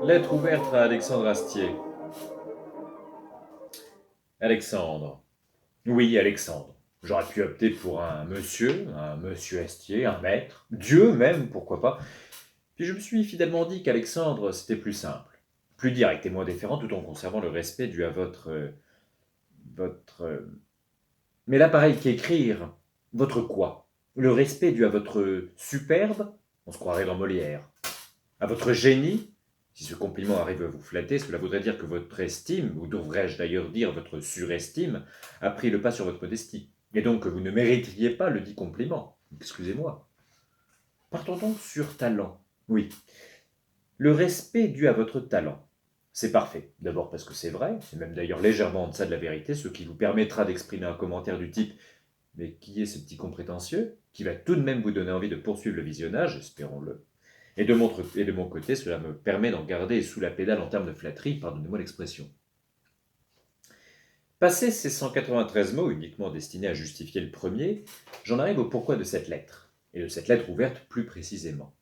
Lettre ouverte à Alexandre Astier. Alexandre. Oui, Alexandre. J'aurais pu opter pour un monsieur Astier, un maître, Dieu même, pourquoi pas. Puis je me suis fidèlement dit qu'Alexandre, c'était plus simple, plus direct et moins déférent, tout en conservant le respect dû à votre... Mais là, pareil qu'écrire, votre quoi? Le respect dû à votre superbe, on se croirait dans Molière. À votre génie, si ce compliment arrive à vous flatter, cela voudrait dire que votre estime, ou devrais-je d'ailleurs dire votre surestime, a pris le pas sur votre modestie, et donc que vous ne mériteriez pas le dit compliment. Excusez-moi. Partons donc sur talent. Oui, le respect dû à votre talent. C'est parfait. D'abord parce que c'est vrai, c'est même d'ailleurs légèrement en deçà de la vérité, ce qui vous permettra d'exprimer un commentaire du type « Mais qui est ce petit con prétentieux ?» qui va tout de même vous donner envie de poursuivre le visionnage, espérons-le. Et de mon côté, cela me permet d'en garder sous la pédale en termes de flatterie, pardonnez-moi l'expression. Passé ces 193 mots uniquement destinés à justifier le premier, j'en arrive au pourquoi de cette lettre, et de cette lettre ouverte plus précisément.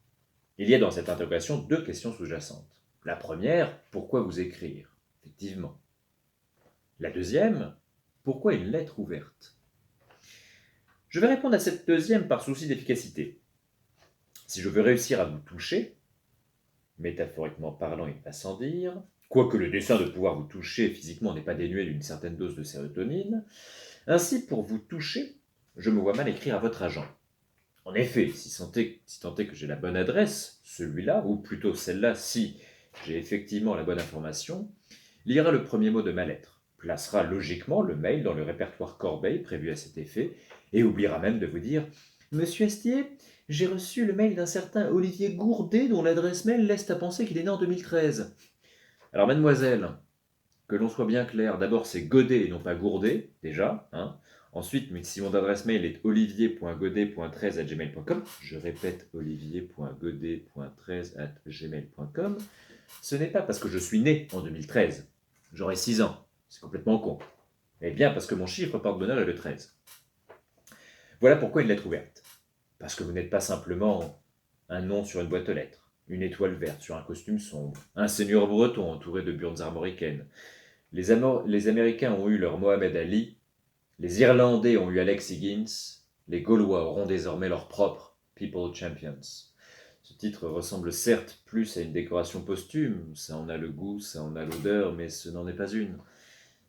Il y a dans cette interrogation deux questions sous-jacentes. La première, pourquoi vous écrire? Effectivement. La deuxième, pourquoi une lettre ouverte? Je vais répondre à cette deuxième par souci d'efficacité. Si je veux réussir à vous toucher, métaphoriquement parlant, il va sans dire, quoique le dessein de pouvoir vous toucher physiquement n'est pas dénué d'une certaine dose de sérotonine, ainsi pour vous toucher, je me vois mal écrire à votre agent. En effet, si tant est que j'ai la bonne adresse, celui-là, ou plutôt celle-là, si j'ai effectivement la bonne information, lira le premier mot de ma lettre, placera logiquement le mail dans le répertoire Corbeil prévu à cet effet, et oubliera même de vous dire « Monsieur Astier, j'ai reçu le mail d'un certain Olivier Gourdet dont l'adresse mail laisse à penser qu'il est né en 2013. » Alors mademoiselle, que l'on soit bien clair, d'abord c'est Godet et non pas Gourdet, déjà, hein. Ensuite, si mon adresse mail est olivier.godet.13@gmail.com, je répète olivier.godet.13@gmail.com, ce n'est pas parce que je suis né en 2013. J'aurai 6 ans. C'est complètement con. Mais bien parce que mon chiffre porte-bonheur est le 13. Voilà pourquoi une lettre ouverte. Parce que vous n'êtes pas simplement un nom sur une boîte aux lettres, une étoile verte sur un costume sombre, un seigneur breton entouré de burnes armoricaines. Les Américains ont eu leur Mohamed Ali, les Irlandais ont eu Alex Higgins, les Gaulois auront désormais leur propre People Champions. Ce titre ressemble certes plus à une décoration posthume, ça en a le goût, ça en a l'odeur, mais ce n'en est pas une.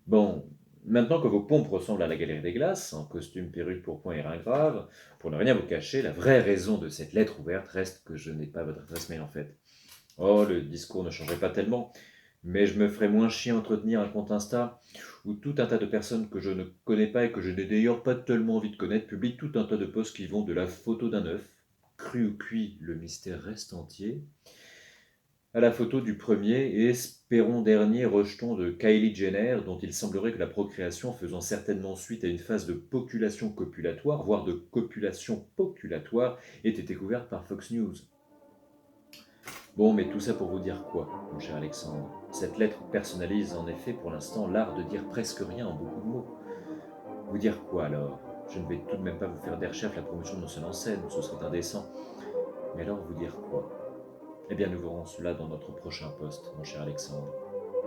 Bon, maintenant que vos pompes ressemblent à la Galerie des Glaces, en costume, perruque, pourpoint et rein grave, pour ne rien vous cacher, la vraie raison de cette lettre ouverte reste que je n'ai pas votre adresse mail en fait. Oh, le discours ne changerait pas tellement, mais je me ferais moins chier à entretenir un compte Insta où tout un tas de personnes que je ne connais pas et que je n'ai d'ailleurs pas tellement envie de connaître publient tout un tas de posts qui vont de la photo d'un œuf, cru ou cuit, le mystère reste entier, à la photo du premier et espérons dernier rejeton de Kylie Jenner, dont il semblerait que la procréation faisant certainement suite à une phase de population copulatoire, voire de copulation poculatoire, ait été couverte par Fox News. Bon, mais tout ça pour vous dire quoi, mon cher Alexandre? Cette lettre personnalise en effet pour l'instant l'art de dire presque rien en beaucoup de mots. Vous dire quoi alors? Je ne vais tout de même pas vous faire d'Airchef la promotion de mon seul en scène, ce serait indécent. Mais alors vous dire quoi? Eh bien nous verrons cela dans notre prochain post, mon cher Alexandre.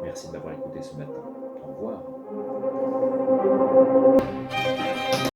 Merci de m'avoir écouté ce matin. Au revoir.